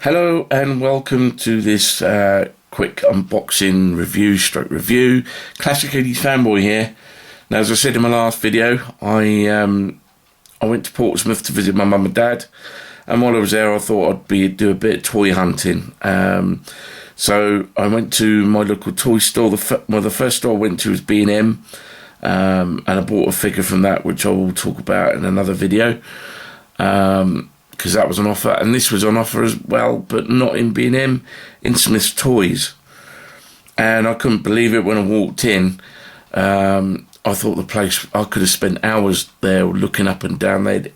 Hello and welcome to this quick unboxing review. Classic 80s fanboy here. Now, as I said in my last video, I went to Portsmouth to visit my mum and dad, and while I was there I thought I'd do a bit of toy hunting. So I went to my local toy store. The first store I went to was B&M, and I bought a figure from that, which I will talk about in another video. Because that was on offer, and this was on offer as well, but not in B&M, in Smith's Toys. And I couldn't believe it when I walked in. I thought the place, I could have spent hours there looking up and down. They had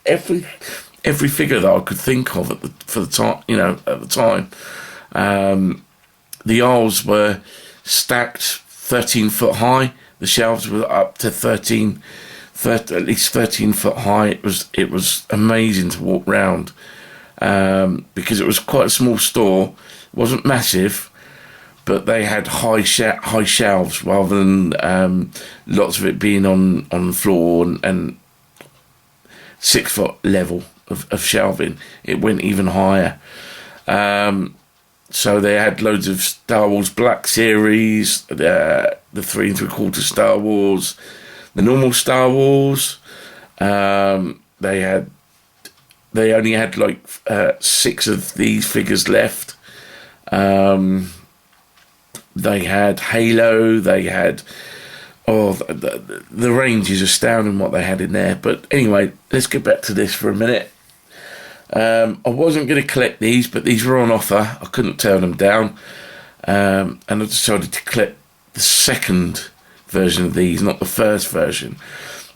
every figure that I could think of at the time. The aisles were stacked 13 foot high. The shelves were up to at least 13 foot high. It was amazing to walk round, because it was quite a small store. It wasn't massive, but they had high shelves rather than lots of it being on the floor and 6 foot level of shelving. It went even higher. So they had loads of Star Wars Black Series, the 3 3/4 Star Wars, the normal Star Wars. They only had like 6 of these figures left. They had Halo. They had the range is astounding what they had in there. But anyway, let's get back to this for a minute. I wasn't going to collect these, but these were on offer. I couldn't turn them down, and I decided to collect the second version of these, not the first version.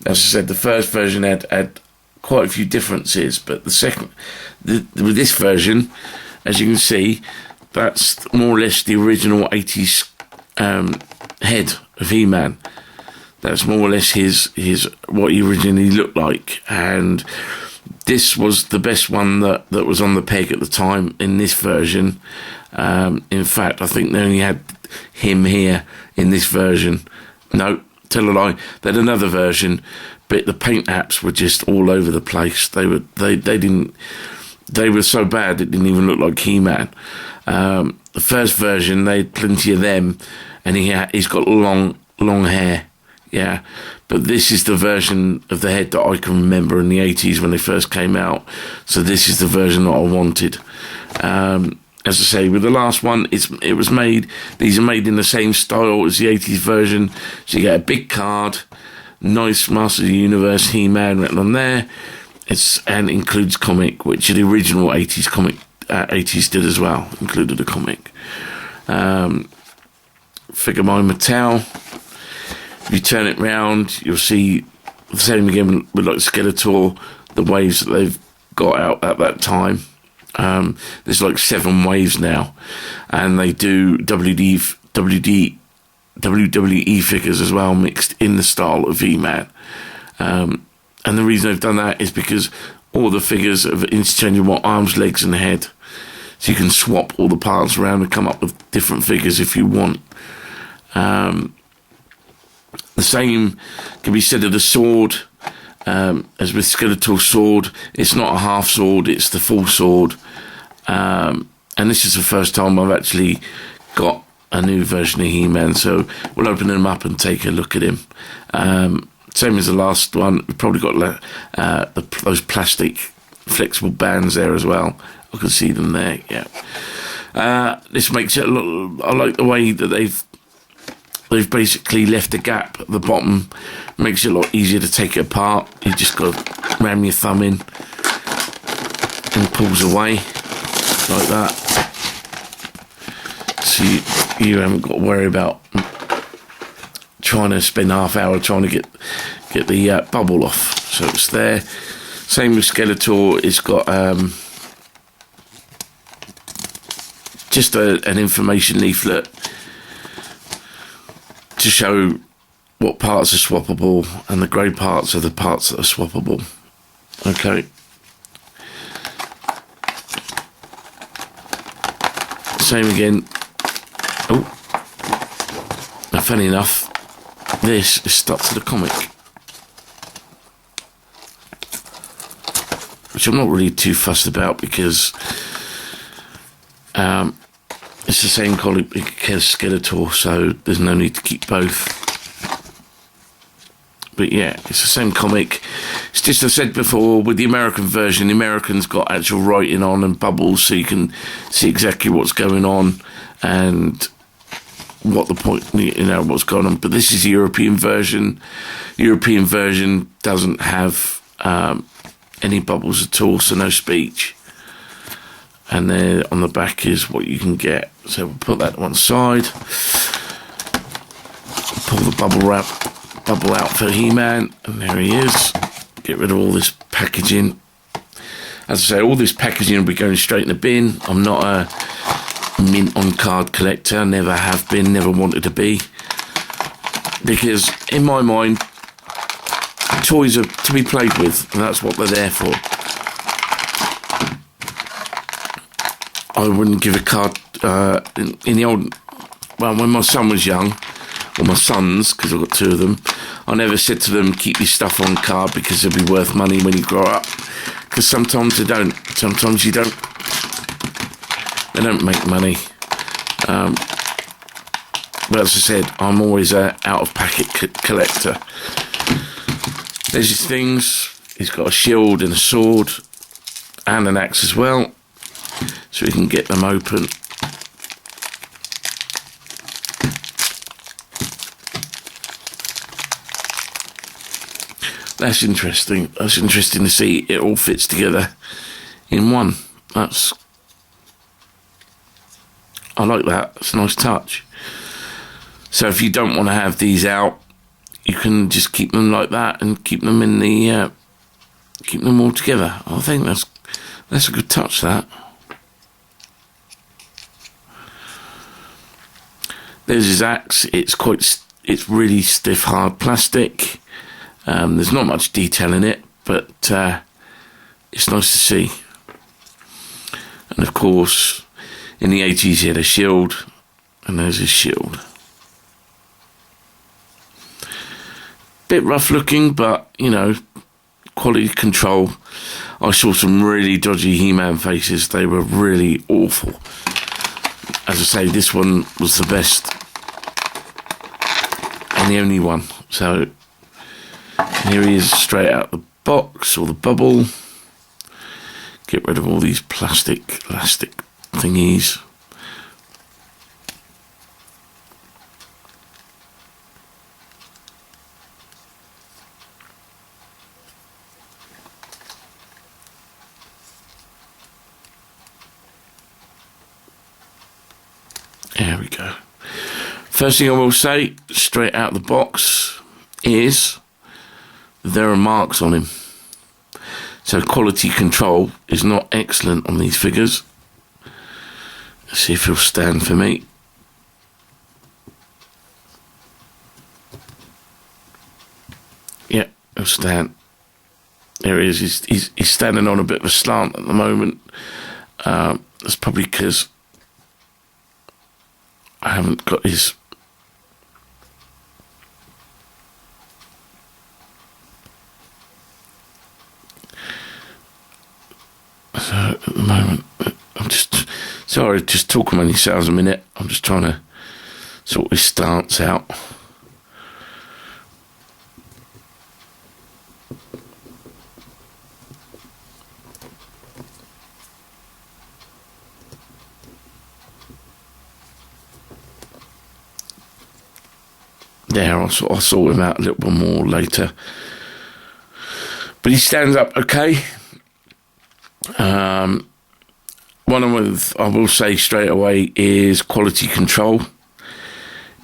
As I said, the first version had quite a few differences, but the second, with this version, as you can see, that's more or less the original 80s head of He-Man. That's more or less his what he originally looked like, and this was the best one that was on the peg at the time in this version. In fact, I think they only had him here in this version. No, tell a lie. They had another version, but the paint apps were just all over the place. They were so bad it didn't even look like He-Man. The first version, they had plenty of them, and he's got long hair. Yeah, but this is the version of the head that I can remember in the 80s when they first came out. So this is the version that I wanted. As I say, with the last one, these are made in the same style as the 80s version. So you get a big card, nice Masters of the Universe He-Man written on there. And includes comic, which the original 80s did as well, included a comic. Figure by Mattel. If you turn it round, you'll see the same again with like Skeletor, the waves that they've got out at that time. There's like 7 waves now, and they do WWE figures as well, mixed in the style of He-Man. And the reason they've done that is because all the figures have interchangeable arms, legs, and head, so you can swap all the parts around and come up with different figures if you want. The same can be said of the sword. As with Skeletor's sword, it's not a half sword, it's the full sword. And this is the first time I've actually got a new version of He-Man, so we'll open him up and take a look at him. Same as the last one, we've probably got those plastic flexible bands there as well. I can see them there, yeah. This makes it I like the way that they've basically left a gap at the bottom. Makes it a lot easier to take it apart. You just got to ram your thumb in and it pulls away like that. So you haven't got to worry about trying to spend half hour trying to get the bubble off. So it's there. Same with Skeletor. It's got just an information leaflet to show what parts are swappable, and the grey parts are the parts that are swappable. Okay. Same again. Oh. Now, funny enough, this is stuck to the comic, which I'm not really too fussed about, because It's the same comic as Skeletor, so there's no need to keep both. But yeah, it's the same comic. It's just, as I said before, with the American version, the Americans got actual writing on and bubbles, so you can see exactly what's going on and what the point, what's going on. But this is the European version. The European version doesn't have any bubbles at all, so no speech. And there on the back is what you can get. So we'll put that to one side. Pull the bubble out for He-Man, and there he is. Get rid of all this packaging. As I say, all this packaging will be going straight in the bin. I'm not a mint on card collector, never have been, never wanted to be. Because in my mind, toys are to be played with, and that's what they're there for. I wouldn't give a card in the old... Well, when my son was young, or my sons, because I've got two of them, I never said to them, keep your stuff on card because it'll be worth money when you grow up. Because sometimes they don't. Sometimes you don't. They don't make money. But as I said, I'm always an out-of-packet collector. There's his things. He's got a shield and a sword and an axe as well, so we can get them open. That's interesting. That's interesting to see it all fits together in one. I like that. It's a nice touch. So if you don't want to have these out, you can just keep them like that and keep them in the keep them all together. I think that's a good touch. That. There's his axe. It's really stiff, hard plastic. There's not much detail in it, but it's nice to see. And of course, in the 80s he had a shield, and there's his shield. Bit rough looking, but quality control. I saw some really dodgy He-Man faces. They were really awful. As I say, this one was the best and the only one. So here he is, straight out the box or the bubble. Get rid of all these elastic thingies. There we go. First thing I will say, straight out the box, is there are marks on him. So quality control is not excellent on these figures. Let's see if he'll stand for me. Yeah, he'll stand. There he is. He's standing on a bit of a slant at the moment. That's probably because I haven't got his... So at the moment, I'm just... Sorry, just talking many sounds a minute. I'm just trying to sort this stance out. There, I'll sort him out a little bit more later. But he stands up okay. One of I will say straight away is quality control.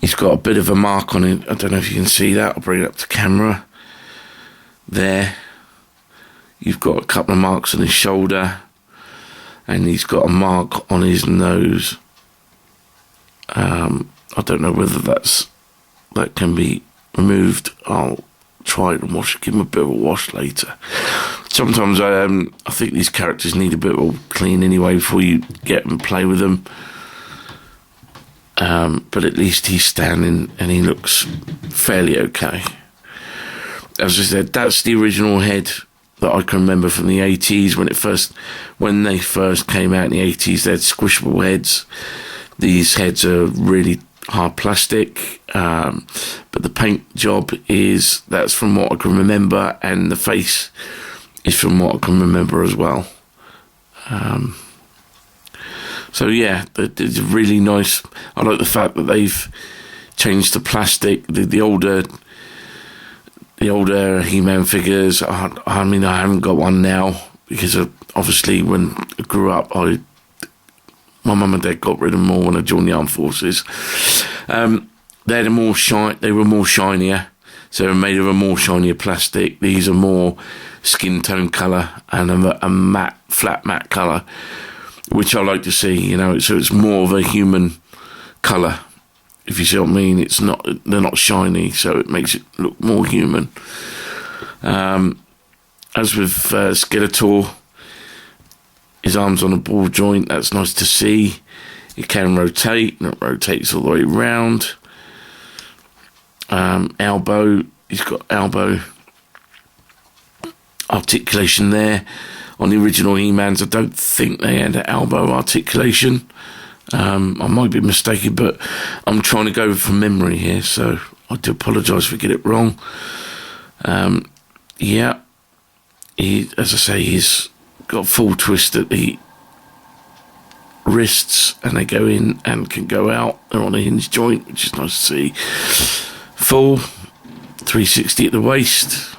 He's got a bit of a mark on it. I don't know if you can see that. I'll bring it up to camera. There. You've got a couple of marks on his shoulder. And he's got a mark on his nose. I don't know whether that can be removed. I'll try it and give him a bit of a wash later. Sometimes I think these characters need a bit of a clean anyway before you get them and play with them. But at least he's standing and he looks fairly okay. As I said, that's the original head that I can remember from the 80s when they first came out in the 80s. They had squishable heads. These heads are really hard plastic, but the paint job that's from what I can remember, and the face is from what I can remember as well. So yeah, it's really nice. I like the fact that they've changed the plastic. The older He-Man figures. I mean, I haven't got one now because obviously when I grew up, my mum and dad got rid of them all when I joined the armed forces. They were more shinier, so they're made of a more shinier plastic. These are more skin tone colour and a flat matte colour, which I like to see. So it's more of a human colour, if you see what I mean. They're not shiny, so it makes it look more human. As with Skeletor, his arm's on a ball joint. That's nice to see. It can rotate, and it rotates all the way round. Elbow, he's got elbow articulation there. On the original He-Mans, I don't think they had an elbow articulation. I might be mistaken, but I'm trying to go from memory here, so I do apologise if I get it wrong. Yeah, as I say, he's got full twist at the wrists, and they go in and can go out. They're on a hinge joint, which is nice to see. Full 360 at the waist,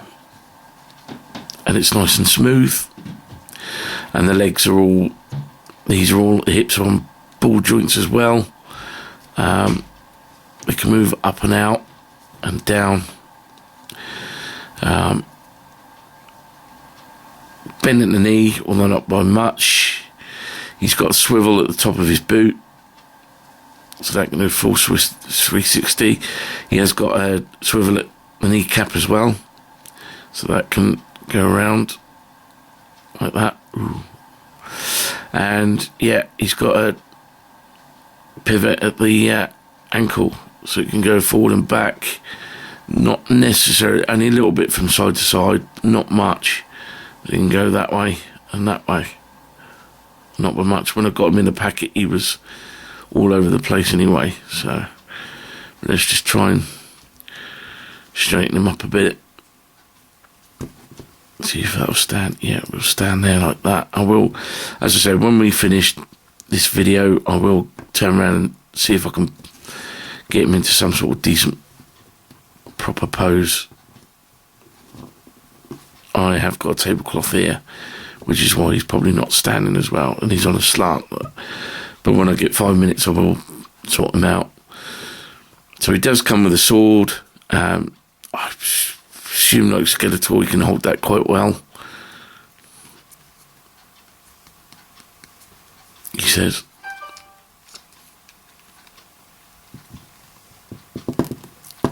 and it's nice and smooth. And the legs the hips are on ball joints as well. They can move up and out and down. Bend at the knee, although not by much. He's got a swivel at the top of his boot, so that can do full 360. He has got a swivel at the kneecap as well, so that can go around like that. Ooh. And yeah, he's got a pivot at the ankle, so it can go forward and back. Not necessarily, only a little bit from side to side, not much. It can go that way and that way, not by much. When I got him in the packet, he was all over the place anyway, so let's just try and straighten him up a bit. See if that'll stand. Yeah, we'll stand there like that. I will, as I said, when we finish this video, I will turn around and see if I can get him into some sort of decent proper pose. I have got a tablecloth here, which is why he's probably not standing as well, and he's on a slant, but when I get 5 minutes I will sort him out. So he does come with a sword. I assume like Skeletor, he can hold that quite well, he says.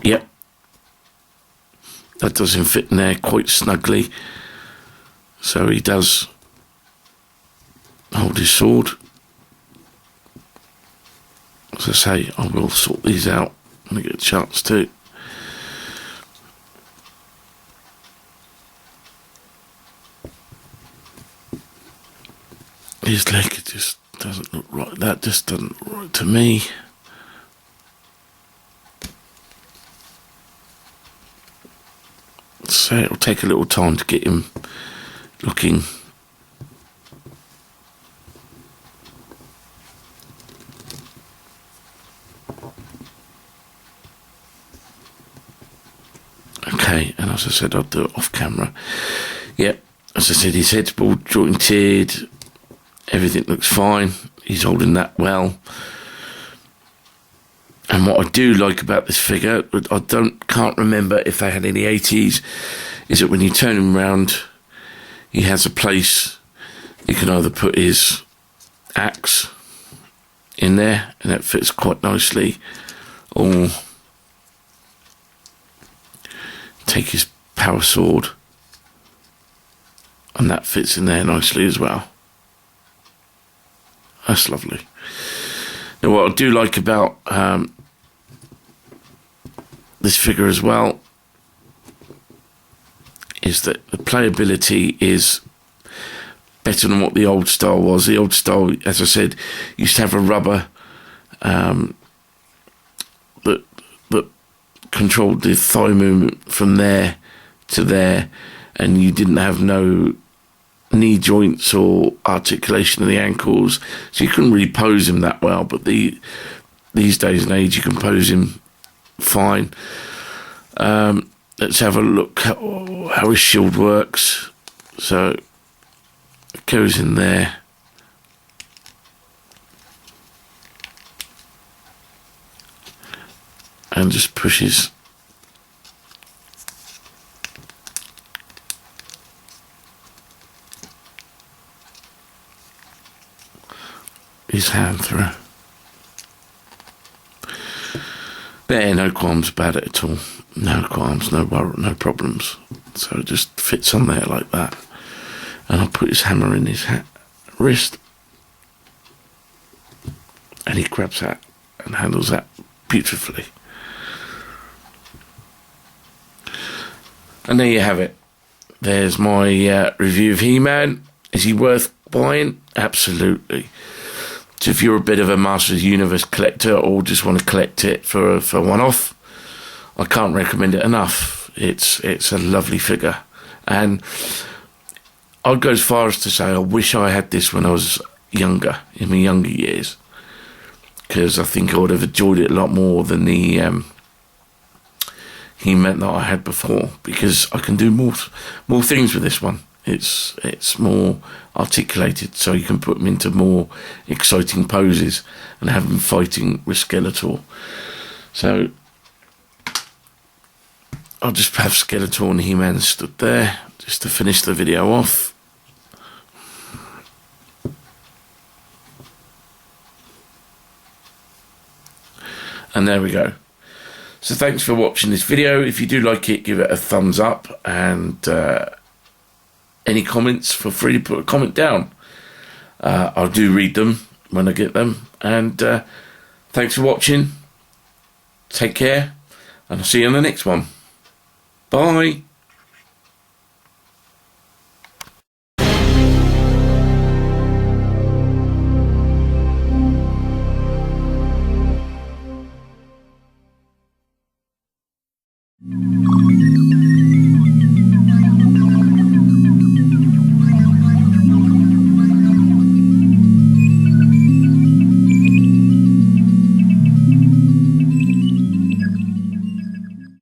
Yep, that does him fit in there quite snugly, so he does hold his sword. As I say, I will sort these out when I get a chance to. His leg just doesn't look right. That just doesn't look right to me. So it'll take a little time to get him looking okay. And as I said, I'll do it off camera. Yep, as I said, his head's ball jointed. Everything looks fine. He's holding that well. And what I do like about this figure, but I can't remember if they had in the 80s, is that when you turn him round, he has a place you can either put his axe in there, and that fits quite nicely, or take his power sword, and that fits in there nicely as well. That's lovely. Now, what I do like about this figure as well is that the playability is better than what the old style was. The old style, as I said, used to have a rubber that controlled the thigh movement from there to there, and you didn't have no knee joints or articulation of the ankles, so you couldn't really pose him that well. But these days and age, you can pose him fine. Let's have a look how his shield works. So it goes in there. And just pushes his hand through. There, no qualms about it at all. No qualms, no problems. So it just fits on there like that. And I'll put his hammer in his wrist. And he grabs that and handles that beautifully. And there you have it. There's my review of He-Man. Is he worth buying? Absolutely. So if you're a bit of a Masters of the Universe collector or just want to collect it for one-off, I can't recommend it enough. It's a lovely figure. And I'd go as far as to say I wish I had this when I was younger, in my younger years, because I think I would have enjoyed it a lot more than the He-Man that I had before, because I can do more things with this one. It's more articulated, so you can put them into more exciting poses and have them fighting with Skeletor. So I'll just have Skeletor and He-Man stood there just to finish the video off. And there we go. So thanks for watching this video. If you do like it, give it a thumbs up, and any comments, feel free to put a comment down. I do read them when I get them. And thanks for watching. Take care, and I'll see you on the next one. Bye.